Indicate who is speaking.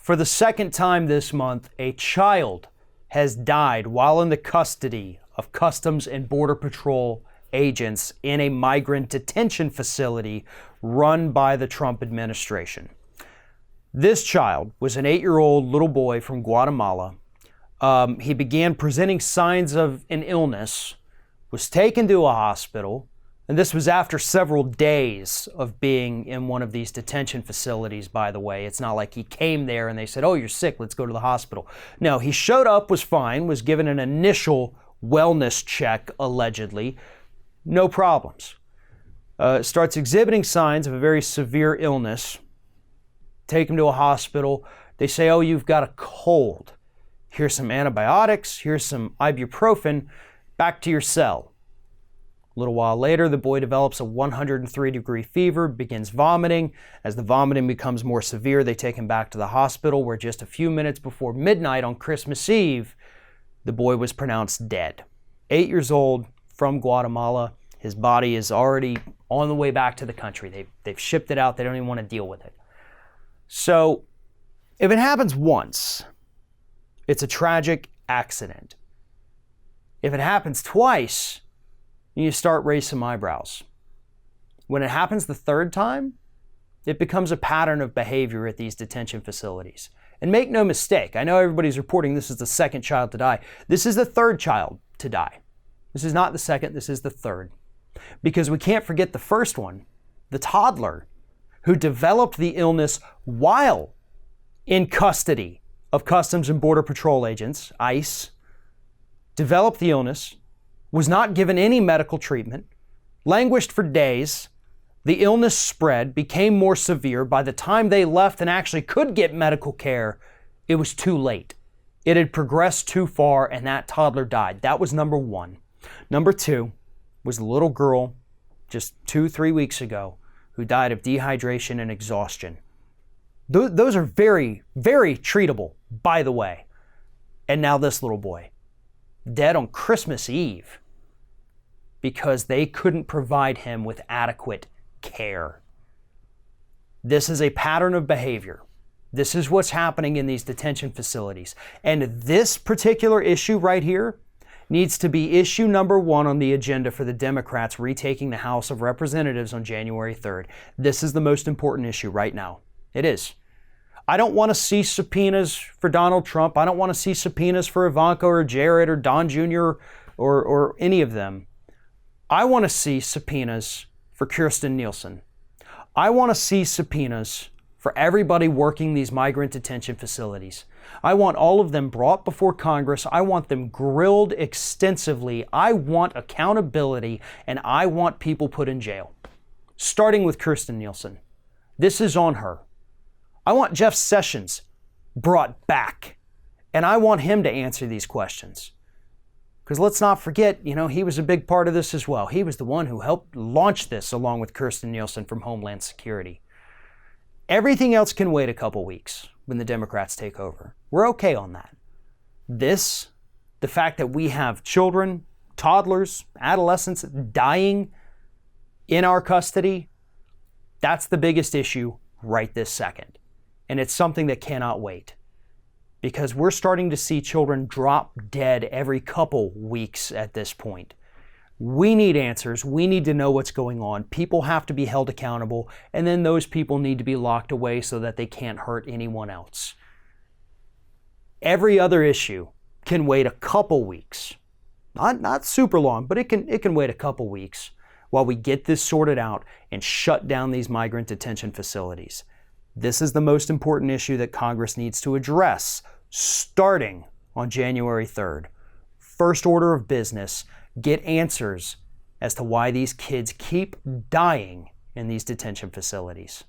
Speaker 1: For the second time this month, a child has died while in the custody of Customs and Border Patrol agents in a migrant detention facility run by the Trump administration. This child was an 8-year-old little boy from Guatemala. He began presenting signs of an illness, was taken to a hospital, and this was after several days of being in one of these detention facilities, by the way. It's not like he came there and they said, oh, you're sick, let's go to the hospital. No, he showed up, was fine, was given an initial wellness check, allegedly. No problems. Starts exhibiting signs of a very severe illness. Take him to a hospital. They say, oh, you've got a cold. Here's some antibiotics. Here's some ibuprofen. Back to your cell. A little while later, the boy develops a 103-degree fever, begins vomiting. As the vomiting becomes more severe, they take him back to the hospital, where just a few minutes before midnight on Christmas Eve, the boy was pronounced dead. 8 years old, from Guatemala. His body is already on the way back to the country. They've shipped it out. They don't even want to deal with it. So, if it happens once, it's a tragic accident. If it happens twice, you start raising some eyebrows. When it happens the third time, it becomes a pattern of behavior at these detention facilities. And make no mistake, I know everybody's reporting this is the second child to die. This is the third child to die. This is not the second, this is the third. Because we can't forget the first one, the toddler, who developed the illness while in custody of Customs and Border Patrol agents, ICE, developed the illness, was not given any medical treatment, languished for days. The illness spread, became more severe. By the time they left and actually could get medical care, it was too late. It had progressed too far, and that toddler died. That was number one. Number two was the little girl just 2-3 weeks ago who died of dehydration and exhaustion. Those are very, very treatable, by the way. And now this little boy, dead on Christmas Eve because they couldn't provide him with adequate care. This is a pattern of behavior. This is what's happening in these detention facilities. And this particular issue right here needs to be issue number one on the agenda for the Democrats retaking the House of Representatives on January 3rd. This is the most important issue right now. It is. I don't want to see subpoenas for Donald Trump. I don't want to see subpoenas for Ivanka or Jared or Don Jr. or any of them. I want to see subpoenas for Kirstjen Nielsen. I want to see subpoenas for everybody working these migrant detention facilities. I want all of them brought before Congress. I want them grilled extensively. I want accountability, and I want people put in jail. Starting with Kirstjen Nielsen. This is on her. I want Jeff Sessions brought back, and I want him to answer these questions. Because let's not forget, he was a big part of this as well. He was the one who helped launch this along with Kirstjen Nielsen from Homeland Security. Everything else can wait a couple weeks when the Democrats take over. We're okay on that. The fact that we have children, toddlers, adolescents dying in our custody, that's the biggest issue right this second. And it's something that cannot wait. Because we're starting to see children drop dead every couple weeks at this point. We need answers. We need to know what's going on. People have to be held accountable, and then those people need to be locked away so that they can't hurt anyone else. Every other issue can wait a couple weeks. Not super long, but it can wait a couple weeks while we get this sorted out and shut down these migrant detention facilities. This is the most important issue that Congress needs to address starting on January 3rd. First order of business, get answers as to why these kids keep dying in these detention facilities.